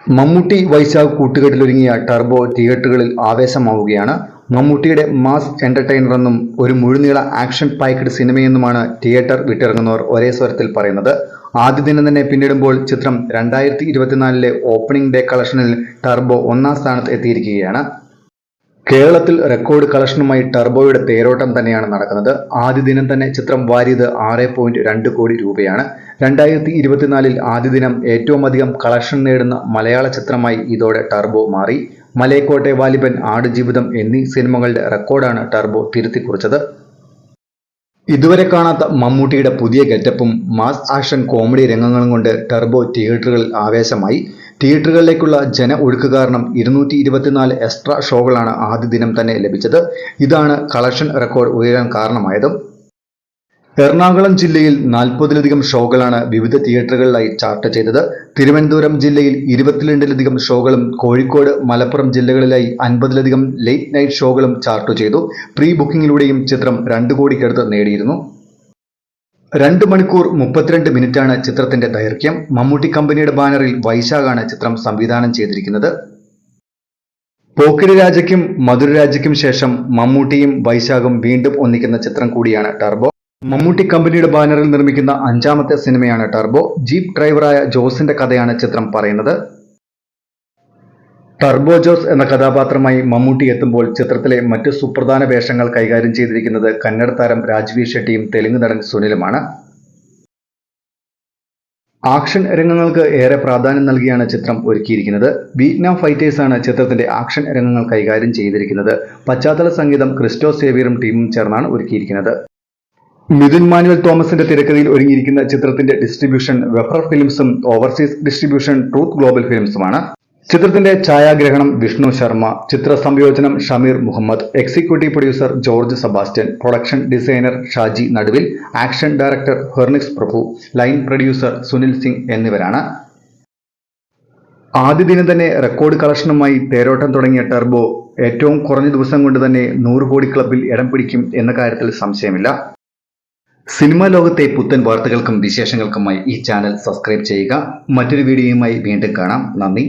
Mammootty Vaishakh കൂട്ടുകെട്ടിലൊരുങ്ങിയ turbo തിയേറ്ററുകളിൽ ആവേശമാവുകയാണ്. മമ്മൂട്ടിയുടെ mass entertainer എന്നും ഒരു മുഴുനീള ആക്ഷൻ പാക്ഡ് സിനിമയെന്നുമാണ് തിയേറ്റർ വിട്ടിറങ്ങുന്നവർ ഒരേ സ്വരത്തിൽ പറയുന്നത്. ആദ്യ ദിനം തന്നെ പിന്നിടുമ്പോൾ ചിത്രം 2024 ഓപ്പണിംഗ് ഡേ കളക്ഷനിൽ ടർബോ ഒന്നാം സ്ഥാനത്ത് എത്തിയിരിക്കുകയാണ്. കേരളത്തിൽ റെക്കോർഡ് കളക്ഷനുമായി ടർബോയുടെ തേരോട്ടം തന്നെയാണ് നടക്കുന്നത്. ആദ്യ ദിനം തന്നെ ചിത്രം വാരിയത് 6.2 കോടി രൂപയാണ്. 2024 ആദ്യ ദിനം ഏറ്റവും അധികം കളക്ഷൻ നേടുന്ന മലയാള ചിത്രമായി ഇതോടെ ടർബോ മാറി. മലയക്കോട്ടെ വാലിബൻ, ആടുജീവിതം എന്നീ സിനിമകളുടെ റെക്കോർഡാണ് ടർബോ തിരുത്തിക്കുറിച്ചത്. ഇതുവരെ കാണാത്ത മമ്മൂട്ടിയുടെ പുതിയ ഗെറ്റപ്പും മാസ് ആക്ഷൻ കോമഡി രംഗങ്ങളും കൊണ്ട് ടർബോ തിയേറ്ററുകളിൽ ആവേശമായി. തിയേറ്ററുകളിലേക്കുള്ള ജന ഒഴുക്ക് കാരണം 224 എക്സ്ട്രാ ഷോകളാണ് ആദ്യ ദിനം തന്നെ ലഭിച്ചത്. ഇതാണ് കളക്ഷൻ റെക്കോർഡ് ഉയരാൻ കാരണമായതും. എറണാകുളം ജില്ലയിൽ 40ലധികം ഷോകളാണ് വിവിധ തിയേറ്ററുകളിലായി ചാർട്ട് ചെയ്തത്. തിരുവനന്തപുരം ജില്ലയിൽ 22ലധികം ഷോകളും കോഴിക്കോട്, മലപ്പുറം ജില്ലകളിലായി 50ലധികം ലേറ്റ് നൈറ്റ് ഷോകളും ചാർട്ട് ചെയ്തു. പ്രീ ബുക്കിംഗിലൂടെയും ചിത്രം 2 കോടിക്കടുത്ത് നേടിയിരുന്നു. 2 മണിക്കൂർ 32 മിനിറ്റാണ് ചിത്രത്തിന്റെ ദൈർഘ്യം. മമ്മൂട്ടി കമ്പനിയുടെ ബാനറിൽ വൈശാഖാണ് ചിത്രം സംവിധാനം ചെയ്തിരിക്കുന്നത്. പോക്കിരി രാജയ്ക്കും മധുര രാജയ്ക്കും ശേഷം മമ്മൂട്ടിയും വൈശാഖും വീണ്ടും ഒന്നിക്കുന്ന ചിത്രം കൂടിയാണ് ടർബോ. മമ്മൂട്ടി കമ്പനിയുടെ ബാനറിൽ നിർമ്മിക്കുന്ന 5ാമത്തെ സിനിമയാണ് ടർബോ. ജീപ്പ് ഡ്രൈവറായ ജോസിന്റെ കഥയാണ് ചിത്രം പറയുന്നത്. ടർബോ ജോസ് എന്ന കഥാപാത്രമായി മമ്മൂട്ടി എത്തുമ്പോൾ ചിത്രത്തിലെ മറ്റ് സുപ്രധാന വേഷങ്ങൾ കൈകാര്യം ചെയ്തിരിക്കുന്നത് കന്നഡ താരം രാജ്വി ഷെട്ടിയും തെലുങ്ക് നടൻ സുനിലുമാണ്. ആക്ഷൻ രംഗങ്ങൾക്ക് ഏറെ പ്രാധാന്യം നൽകിയാണ് ചിത്രം ഒരുക്കിയിരിക്കുന്നത്. വിയറ്റ്നാം ഫൈറ്റേഴ്സാണ് ചിത്രത്തിന്റെ ആക്ഷൻ രംഗങ്ങൾ കൈകാര്യം ചെയ്തിരിക്കുന്നത്. പശ്ചാത്തല സംഗീതം ക്രിസ്റ്റോ സേവിയറും ടീമും ചേർന്നാണ് ഒരുക്കിയിരിക്കുന്നത്. മിഥുൻ മാനുവൽ തോമസിന്റെ തിരക്കഥയിൽ ഒരുങ്ങിയിരിക്കുന്ന ചിത്രത്തിന്റെ ഡിസ്ട്രിബ്യൂഷൻ വെഫർ ഫിലിംസും ഓവർസീസ് ഡിസ്ട്രിബ്യൂഷൻ ട്രൂത്ത് ഗ്ലോബൽ ഫിലിംസുമാണ്. ചിത്രത്തിന്റെ ഛായാഗ്രഹണം വിഷ്ണു ശർമ്മ, ചിത്ര സംയോജനം Shameer Muhammad, executive producer George Sebastian, production designer Shaji Naduvil, action director Phoenix Prabhu, line producer Sunil Singh എന്നിവരാണ്. ആദ്യ ദിനം തന്നെ റെക്കോർഡ് കളക്ഷനുമായി തേരോട്ടം തുടങ്ങിയ ടർബോ ഏറ്റവും കുറഞ്ഞ ദിവസം കൊണ്ട് തന്നെ 100 കോടി ക്ലബിൽ ഇടം പിടിക്കും എന്ന കാര്യത്തിൽ സംശയമില്ല. സിനിമാ ലോകത്തെ പുത്തൻ വാർത്തകൾക്കും വിശേഷങ്ങൾക്കുമായി ഈ ചാനൽ സബ്സ്ക്രൈബ് ചെയ്യുക. മറ്റൊരു വീഡിയോയുമായി വീണ്ടും കാണാം. നന്ദി.